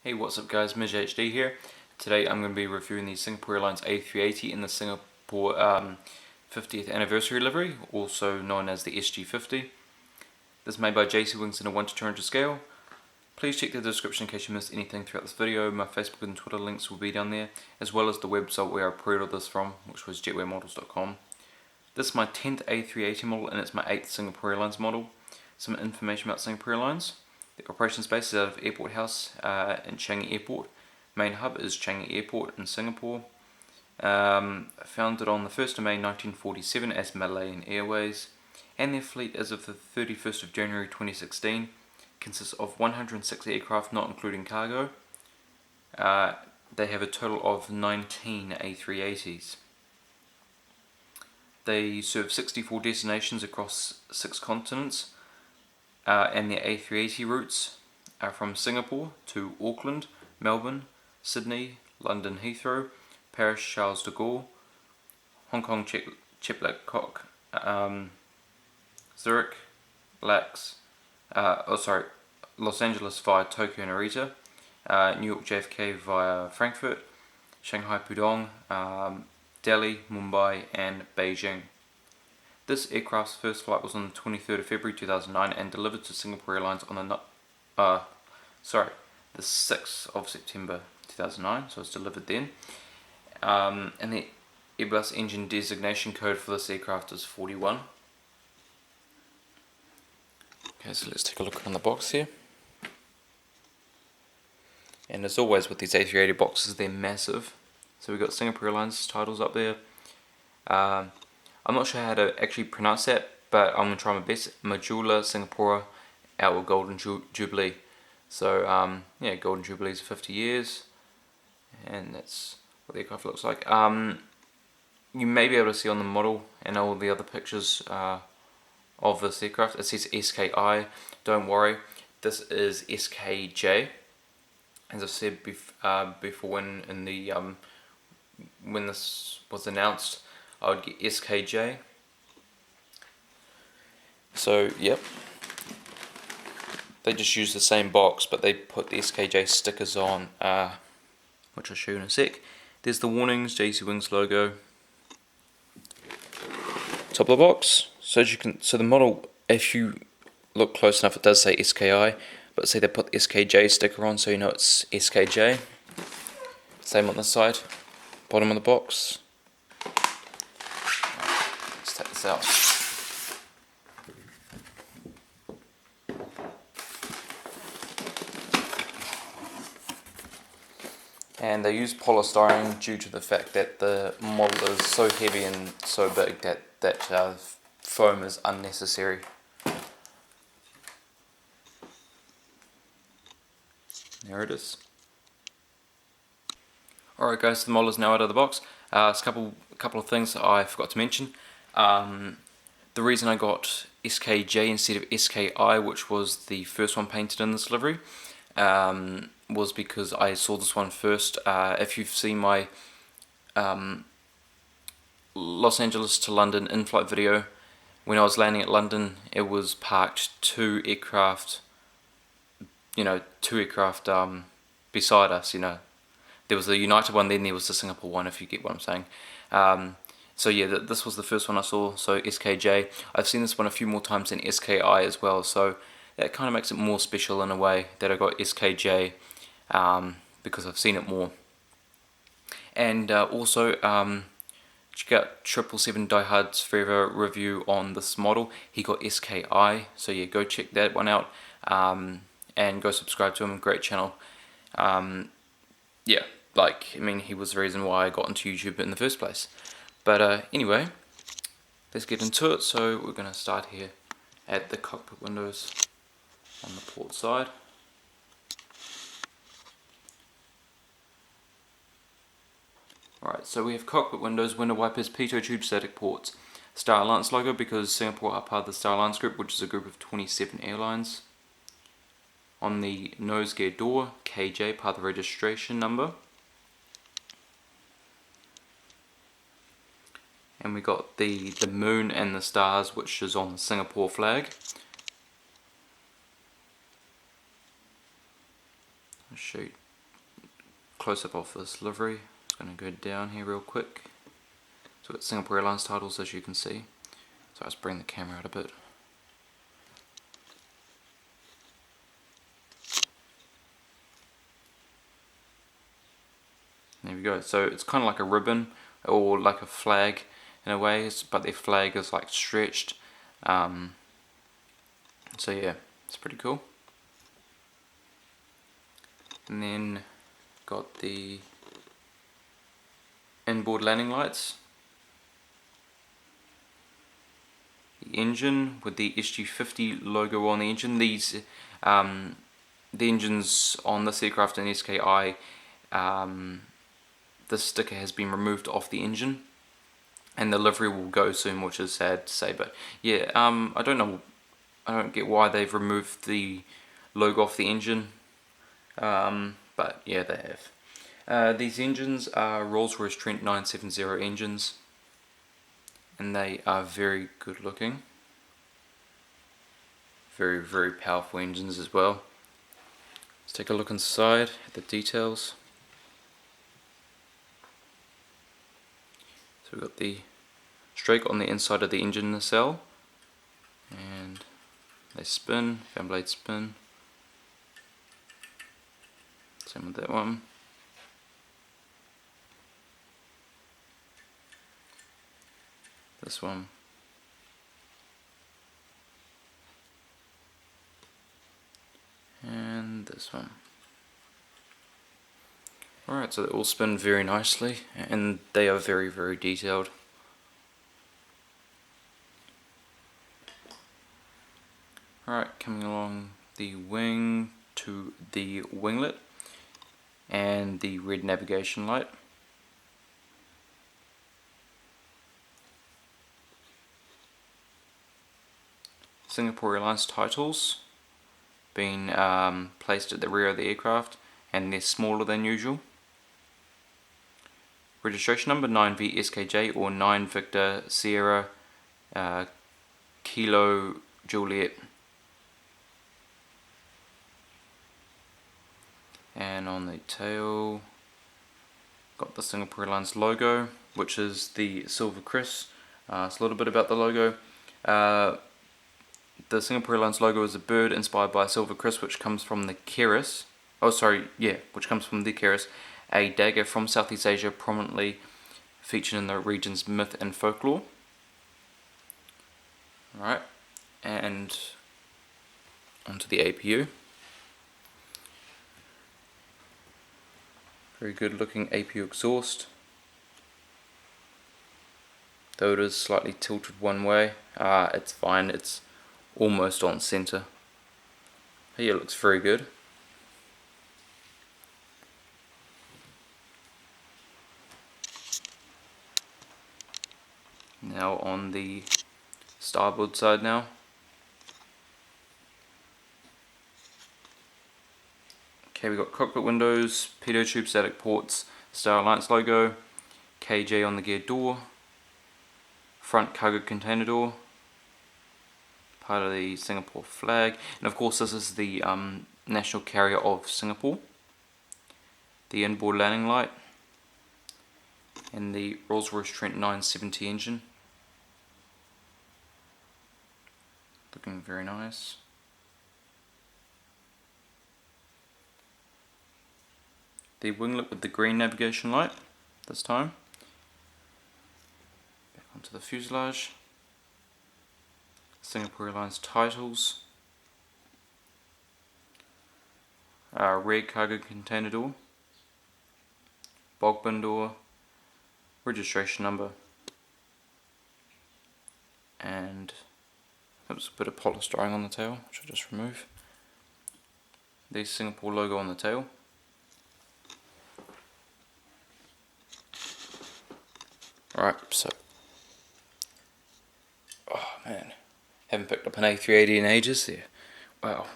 Hey, what's up guys, Mij HD here. Today I'm going to be reviewing the Singapore Airlines A380 in the Singapore 50th anniversary livery, also known as the SG50. This is made by JC Wings in a 1 to 200 scale. Please check the description in case you missed anything throughout this video. My Facebook and Twitter links will be down there, as well as the website where I pre-ordered this from, which was jetwaymodels.com. This is my 10th A380 model and it's my 8th Singapore Airlines model. Some information about Singapore Airlines. The operations base is out of Airport House in Changi Airport. Main hub is Changi Airport in Singapore. Founded on the 1st of May 1947 as Malayan Airways, and their fleet as of the 31st of January 2016 consists of 106 aircraft, not including cargo. They have a total of 19 A380s. They serve 64 destinations across 6 continents. And their A380 routes are from Singapore to Auckland, Melbourne, Sydney, London Heathrow, Paris Charles de Gaulle, Hong Kong Cheapside, Zurich, Los Angeles via Tokyo Narita, New York JFK via Frankfurt, Shanghai Pudong, Delhi, Mumbai and Beijing. This aircraft's first flight was on the 23rd of February 2009 and delivered to Singapore Airlines on the 6th of September 2009, so it's delivered then. And the Airbus engine designation code for this aircraft is 41. Okay, so let's take a look on the box here. And as always with these A380 boxes, they're massive. So we've got Singapore Airlines titles up there. I'm not sure how to actually pronounce that, but I'm going to try my best. Majula Singapore Our Golden Jubilee. So, yeah, Golden Jubilee is 50 years, and that's what the aircraft looks like. You may be able to see on the model and all the other pictures of this aircraft, it says SKI. Don't worry, this is SKJ. As I said before, when this was announced, I would get SKJ. So, yep. They just use the same box, but they put the SKJ stickers on, which I'll show you in a sec. There's the warnings, JC Wings logo. Top of the box. So as you can, so the model, if you look close enough, it does say SKI, but say they put the SKJ sticker on, so you know it's SKJ. Same on the side, bottom of the box. Take this out. And they use polystyrene due to the fact that the model is so heavy and so big that foam is unnecessary. There it is. Alright guys, so the model is now out of the box. There's a couple of things I forgot to mention. The reason I got SKJ instead of SKI, which was the first one painted in this livery, was because I saw this one first. If you've seen my Los Angeles to London in-flight video, when I was landing at London, it was parked two aircraft beside us. There was the United one, then there was the Singapore one, if you get what I'm saying. So yeah, this was the first one I saw, so SKJ. I've seen this one a few more times than SKI as well, so that kind of makes it more special in a way that I got SKJ, because I've seen it more. And also, check out 777 Die Hard's Forever review on this model. He got SKI, so yeah, go check that one out, and go subscribe to him, great channel. Yeah, he was the reason why I got into YouTube in the first place. But anyway, let's get into it. So we're going to start here at the cockpit windows on the port side. Alright, so we have cockpit windows, window wipers, pitot tube, static ports. Star Alliance logo, because Singapore are part of the Star Alliance group, which is a group of 27 airlines. On the nose gear door, KJ, part of the registration number. And we got the moon and the stars, which is on the Singapore flag. I'll show you close-up of this livery. It's going to go down here real quick. So we've got Singapore Airlines titles, as you can see. So let's bring the camera out a bit. There we go. So it's kind of like a ribbon or like a flag in a way, but their flag is like stretched. So yeah, it's pretty cool. And then got the inboard landing lights. The engine with the SG50 logo on the engine. These the engines on this aircraft in SKI, the sticker has been removed off the engine, and the livery will go soon, which is sad to say. But yeah, I don't get why they've removed the logo off the engine, but yeah, they have. These engines are Rolls-Royce Trent 970 engines, and they are very good looking, very, very powerful engines as well. Let's take a look inside at the details. So we've got the stroke on the inside of the engine nacelle, and they spin, fan blades spin. Same with that one. This one. And this one. Alright, so they all spin very nicely, and they are very, very detailed. Alright, coming along the wing to the winglet and the red navigation light. Singapore Airlines titles being placed at the rear of the aircraft, and they're smaller than usual. Registration number 9VSKJ or 9 Victor Sierra Kilo Juliet. And on the tail, got the Singapore Airlines logo, which is the silver crest. It's a little bit about the logo. The Singapore Airlines logo is a bird inspired by a silver crest, which comes from the Keris. Which comes from the Keris, a dagger from Southeast Asia, prominently featured in the region's myth and folklore. Alright, and onto the APU. Very good looking APU exhaust, though it is slightly tilted one way. It's fine, it's almost on center. But yeah, it looks very good. Now on the starboard side now. Okay, we've got cockpit windows, pitot tube, static ports, Star Alliance logo, KJ on the gear door, front cargo container door, part of the Singapore flag, and of course this is the national carrier of Singapore, the inboard landing light, and the Rolls-Royce Trent 970 engine. Looking very nice. The winglet with the green navigation light this time. Back onto the fuselage. Singapore Airlines titles. Rear cargo container door. Bulk bin door. Registration number. And oops, a bit of polystyrene on the tail, which I'll just remove. The Singapore logo on the tail. Alright, so oh man, haven't picked up an A380 in ages there. Wow.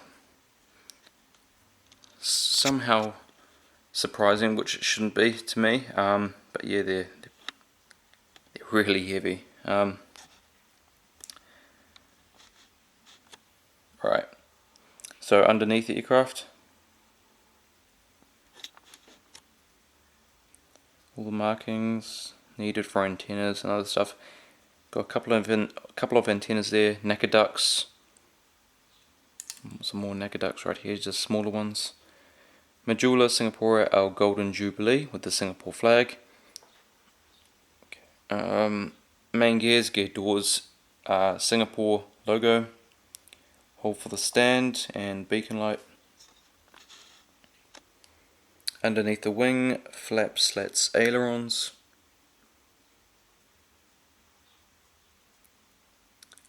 Somehow surprising, which it shouldn't be to me. But yeah, they're really heavy. Right, so underneath the aircraft, all the markings needed for antennas and other stuff. Got a couple of antennas there, NACA ducts, some more NACA ducts right here, just smaller ones. Medulla Singapore, our Golden Jubilee with the Singapore flag. Main gears, gear doors, Singapore logo, hole for the stand and beacon light. Underneath the wing, flaps, slats, ailerons.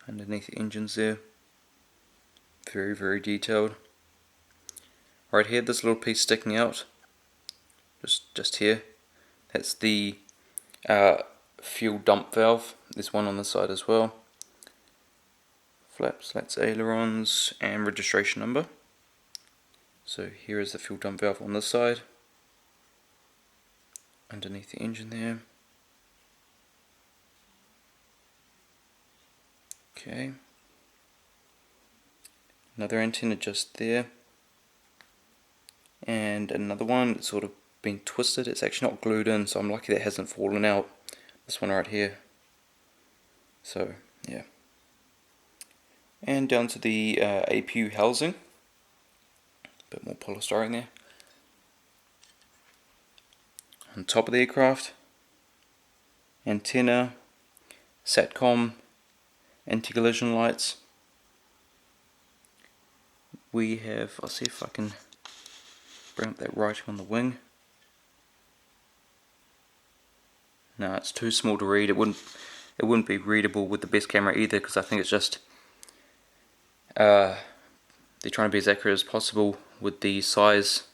Underneath the engines there, very, very detailed. Right here, this little piece sticking out, just here, that's the fuel dump valve. There's one on the side as well. Flaps, slats, ailerons, and registration number. So here is the fuel dump valve on this side, underneath the engine there. Okay, another antenna just there, and another one that's sort of been twisted. It's actually not glued in, so I'm lucky that hasn't fallen out. This one right here. So yeah, and down to the APU housing. Bit more polystyrene there. On top of the aircraft, antenna, SATCOM, anti-collision lights. We have, I'll see if I can bring up that writing on the wing. No, it's too small to read. It wouldn't be readable with the best camera either, because I think it's just they're trying to be as accurate as possible with the size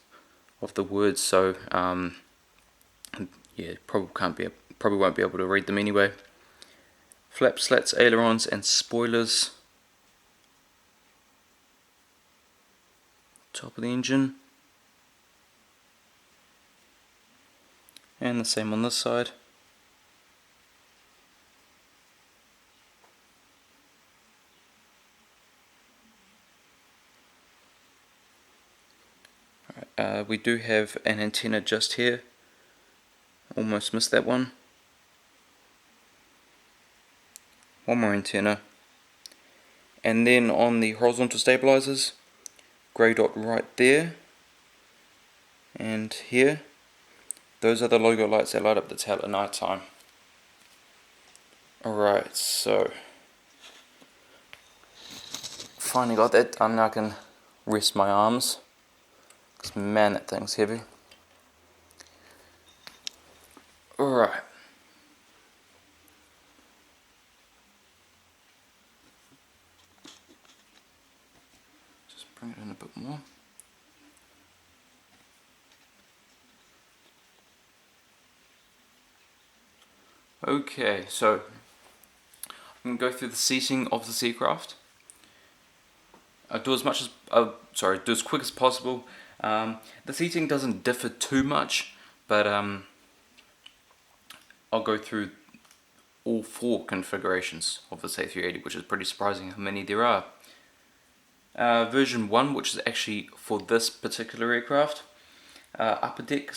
of the words. So yeah, probably won't be able to read them anyway. Flaps, slats, ailerons, and spoilers. Top of the engine. And the same on this side. Alright, we do have an antenna just here. Almost missed that one. One more antenna, and then on the horizontal stabilizers, grey dot right there and here, those are the logo lights that light up the tail at night time. Alright, so finally got that done. Now I can rest my arms, because man, that thing's heavy. Alright, bring it in a bit more. Okay, so I'm going to go through the seating of this aircraft. I'll do as quick as possible. The seating doesn't differ too much, but I'll go through all 4 configurations of this A380, which is pretty surprising how many there are. Version 1, which is actually for this particular aircraft. Upper deck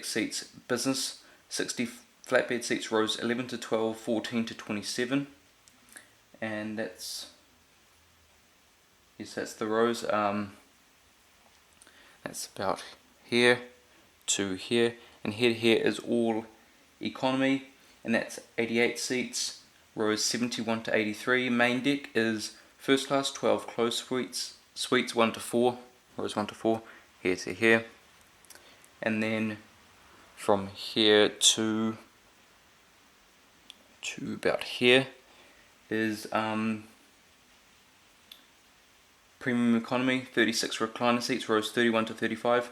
seats business, 60 flatbed seats, rows 11 to 12, 14 to 27, and that's the rows. That's about here to here, and here is all economy, and that's 88 seats, rows 71 to 83. Main deck is first class, 12 closed suites 1 to 4, rows 1 to 4, here to here, and then from here to about here is premium economy, 36 recliner seats, rows 31 to 35,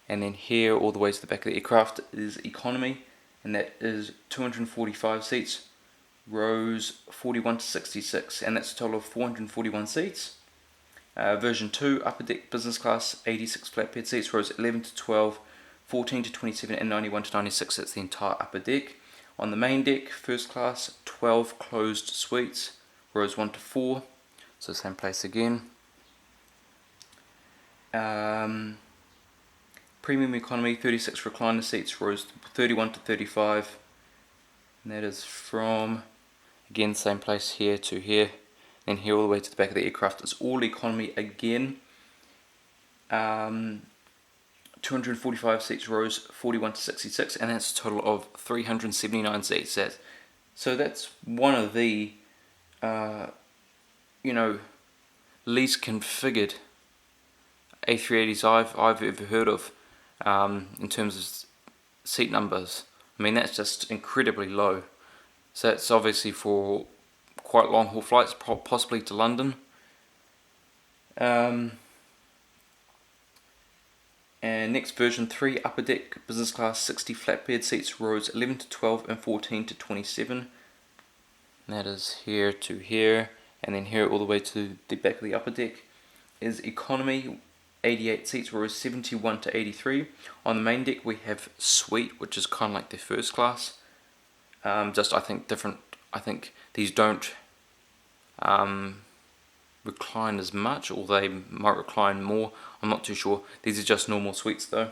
and then here all the way to the back of the aircraft is economy, and that is 245 seats, rows 41 to 66, and that's a total of 441 seats. Version 2, upper deck business class, 86 flatbed seats, rows 11 to 12, 14 to 27, and 91 to 96. That's the entire upper deck. On the main deck, first class, 12 closed suites, rows 1 to 4, so same place again. Premium Economy 36 recliner seats, rows 31 to 35. And that is from, again, same place here to here. Then here all the way to the back of the aircraft is all economy again. 245 seats, rows 41 to 66, and that's a total of 379 seats. So that's one of the, least configured A380s I've ever heard of in terms of seat numbers. I mean, that's just incredibly low. So that's obviously for quite long haul flights, possibly to London. And next, version 3, upper deck, business class, 60 flatbed seats, rows 11 to 12 and 14 to 27. And that is here to here, and then here all the way to the back of the upper deck is economy, 88 seats, rows 71 to 83. On the main deck we have suite, which is kind of like the first class. Just I think different. I think these don't recline as much, or they might recline more. I'm not too sure. These are just normal suites though.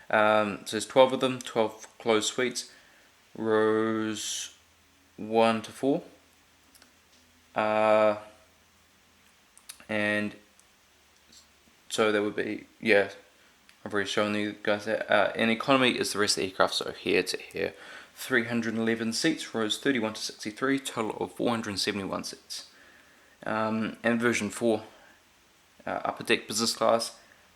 So there's 12 of them, 12 closed suites, rows 1 to 4. And so there would be, yeah, I've already shown you guys that. And economy is the rest of the aircraft, so here to here. 311 seats, rows 31 to 63, total of 471 seats. And version 4, upper deck business class,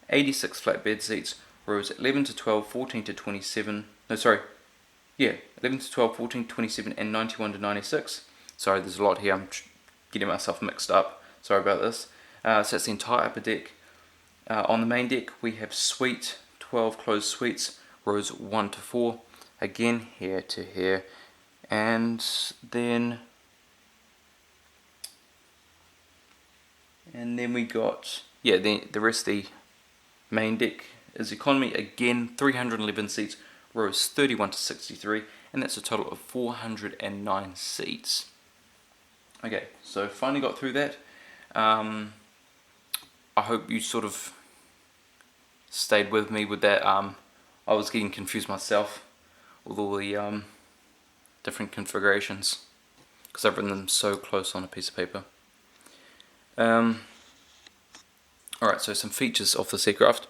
86 flatbed seats, rows 11 to 12, 14 to 27, 11 to 12, 14 to 27, and 91 to 96. Sorry, there's a lot here, I'm getting myself mixed up, sorry about this. So that's the entire upper deck. On the main deck we have suite, 12 closed suites, rows 1 to 4, again here to here, and then we got, the rest of the main deck is economy, again 311 seats, rows 31 to 63, and that's a total of 409 seats. Okay, so finally got through that. I hope you sort of stayed with me with that. I was getting confused myself with all the different configurations because I've written them so close on a piece of paper. Alright, so some features of this aircraft.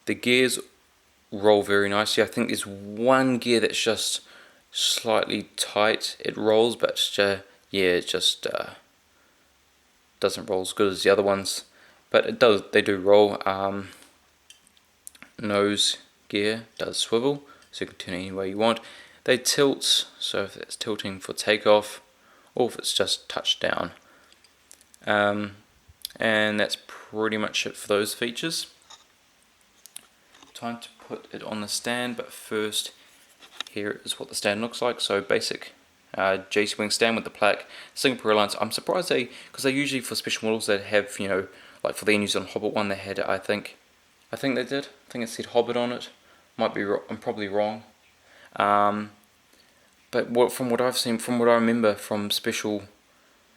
The gears roll very nicely. I think there's one gear that's just slightly tight. It rolls, but it just doesn't roll as good as the other ones. But they do roll. Nose gear does swivel, so you can turn it any way you want. They tilt, so if it's tilting for takeoff, or if it's just touched down. And that's pretty much it for those features. Time to put it on the stand, but first here is what the stand looks like. So basic JC wing stand with the plaque. Singapore Airlines, I'm surprised because they usually for special models they have, like for the New Zealand Hobbit one they had, I think they did. I think it said Hobbit on it. Might be I'm probably wrong. But from what I've seen, from what I remember from special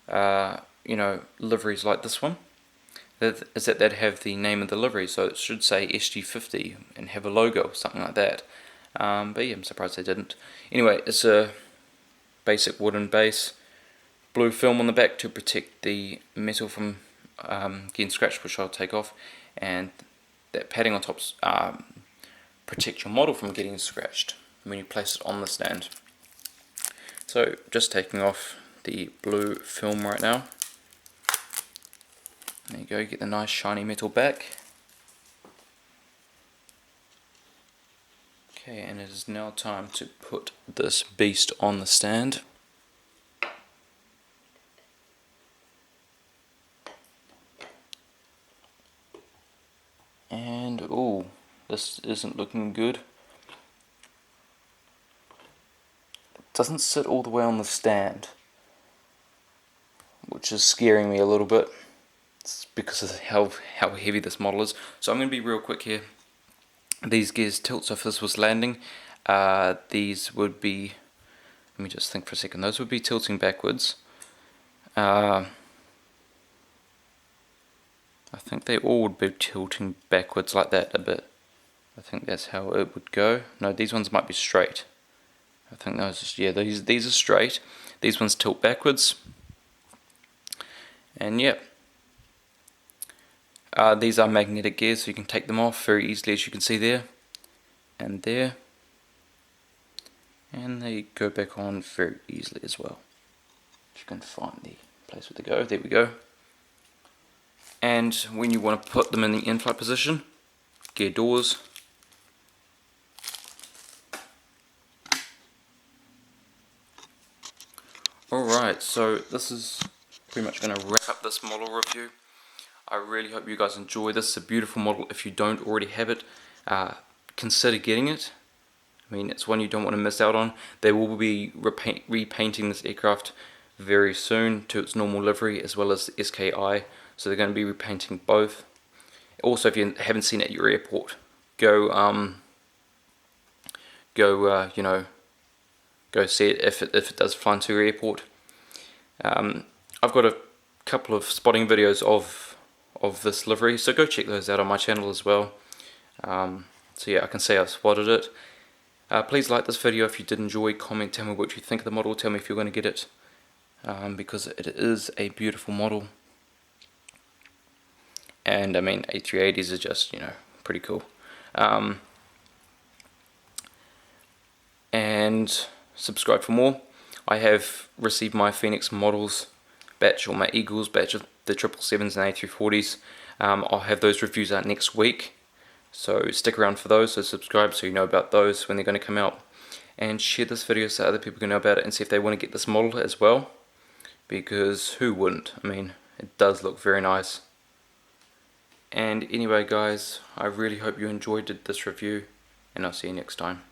liveries like this one, is that they'd have the name of the livery, so it should say SG50 and have a logo or something like that. But yeah, I'm surprised they didn't. Anyway, it's a basic wooden base, blue film on the back to protect the metal from getting scratched, which I'll take off, and that padding on top protect your model from getting scratched when you place it on the stand. So just taking off the blue film right now. There you go, get the nice shiny metal back. Okay, and it is now time to put this beast on the stand. And ooh, this isn't looking good. It doesn't sit all the way on the stand, which is scaring me a little bit. It's because of how heavy this model is. So I'm going to be real quick here. These gears tilt, so if this was landing, these would be, let me just think for a second, those would be tilting backwards. I think they all would be tilting backwards like that a bit. I think that's how it would go. No, these ones might be straight. I think those, yeah, these are straight. These ones tilt backwards. And yeah. These are magnetic gears, so you can take them off very easily, as you can see there. And there. And they go back on very easily as well. If you can find the place where they go, there we go. And when you want to put them in the in-flight position, gear doors. Alright, so this is pretty much going to wrap up this model review. I really hope you guys enjoy this. It's a beautiful model. If you don't already have it, consider getting it. I mean, it's one you don't want to miss out on. They will be repainting this aircraft very soon to its normal livery, as well as the SKI. So they're going to be repainting both. Also, if you haven't seen it at your airport, go see it if it does fly into your airport. I've got a couple of spotting videos of this livery, so go check those out on my channel as well. So yeah, I can say I've spotted it. Please like this video if you did enjoy. Comment, tell me what you think of the model. Tell me if you're going to get it, because it is a beautiful model. And I mean, A380s are just, pretty cool. And subscribe for more. I have received my Phoenix models batch, or my Eagles batch of the 777s and A340s. I'll have those reviews out next week, so stick around for those. So subscribe so you know about those when they're going to come out, and share this video so other people can know about it and see if they want to get this model as well, because who wouldn't? I mean, it does look very nice. And anyway guys, I really hope you enjoyed this review, and I'll see you next time.